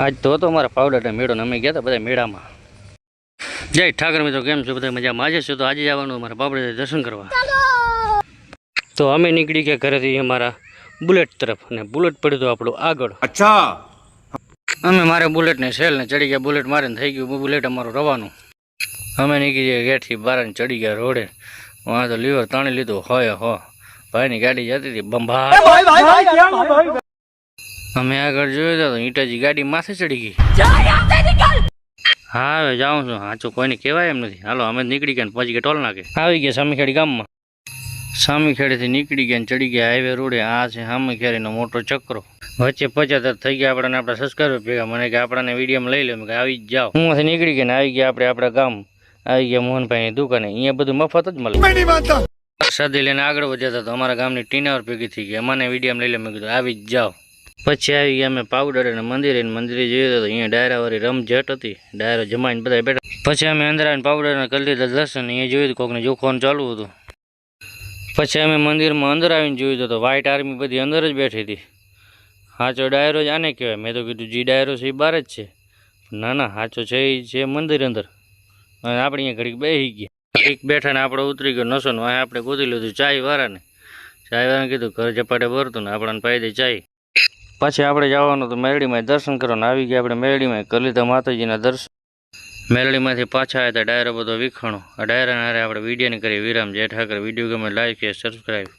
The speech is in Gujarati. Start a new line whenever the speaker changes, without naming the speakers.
આજ તો હતો અમારા પાવડા મેળો ને અમે ગયા હતા બધા મેળામાં. જય ઠાકર મિત્રો, કેમ છો બધા? મજામાં આજે છે. તો આજે જવાનું અમારા પાવડા દર્શન કરવા. તો અમે નીકળી ગયા ઘરેથી અમારા બુલેટ તરફ, અને બુલેટ પડ્યું તો આપણું આગળ.
અચ્છા,
અમે મારે બુલેટને સેલને ચડી ગયા. બુલેટ મારે થઈ ગયું બુલેટ અમારું રવાનું. અમે નીકળી ગયા ગેટથી બહાર ને ચડી ગયા રોડે. વાં તો લીવર તાણી લીધું હોય હો. ભાઈની ગાડી જતી હતી બંભા. અમે આગળ જોયું તો ઈટાજી ગાડી માથે ચડી ગઈ. હા હવે જાઉં છું. હાચું કોઈને કહેવાય એમ નથી. હાલો અમે નીકળી ગયા ને પછી ગયા ટોલ નાકે આવી ગયા સામીખેડી ગામમાં. સામીખેડીથી નીકળી ગયા ને ચડી ગયા હાઈવે રોડે. આ છે સામીખેડીનો મોટો ચક્રો. વચ્ચે 75 થઈ ગયા આપણને આપણા સબસ્ક્રાઈબર ભેગા. મને કે આપણને વિડીયોમાં લઈ લે. મેં આવી જ જાઓ. હું નીકળી ગયા ને આવી ગયા આપણે આપણા ગામ. આવી ગયા મોહનભાઈની દુકાને. અહીંયા બધું મફત જ મળે. પ્રસાદી લઈને આગળ વધ્યા હતા તો અમારા ગામની ટીનાવર ભેગી થઈ ગઈ. મને વિડીયોમાં લઈ લે. મેં કીધું આવી જ જાઓ. પછી આવી ગયા અમે પાવડર અને મંદિરે જોયું હતું. અહીંયા ડાયરાવાળી રમઝટ હતી. ડાયરો જમાઈને બધા બેઠા. પછી અમે અંદર આવીને પાવડરને કરી લીધા દર્શન. અહીંયા જોયું કોકને જોખવાનું ચાલુ હતું. પછી અમે મંદિરમાં અંદર આવીને જોયું તો વ્હાઇટ આર્મી બધી અંદર જ બેઠી હતી. સાચો ડાયરો જ આને કહેવાય. મેં તો કીધું જે ડાયરો છે એ બહાર જ છે. ના ના, સાચો છે એ છે મંદિર અંદર. અને આપણે અહીંયા ઘડીક બેસી ગયા. ઘડીક બેઠા ને આપણે ઉતરી ગયો નસો ને આપણે ગોતી લીધું ચાયવાળાને. ચાયવાળાને કીધું ઘર ઝપાટે ભરતું ને આપણને પાઈ દે ચાય. પછી આપણે જવાનું તો મેરડીમાં દર્શન કરવાનું. આવી ગયા આપણે મેરડીમાં કરી લીધા માતાજીના દર્શન. મેરડીમાંથી પાછા આવ્યા હતા. ડાયરો બધો વિખાણો. આ ડાયરાના હારે આપણે વિડીયોની કરી વિરામ. જય ઠાકર. વિડીયો ગમે લાઈક શેર સબસ્ક્રાઈબ.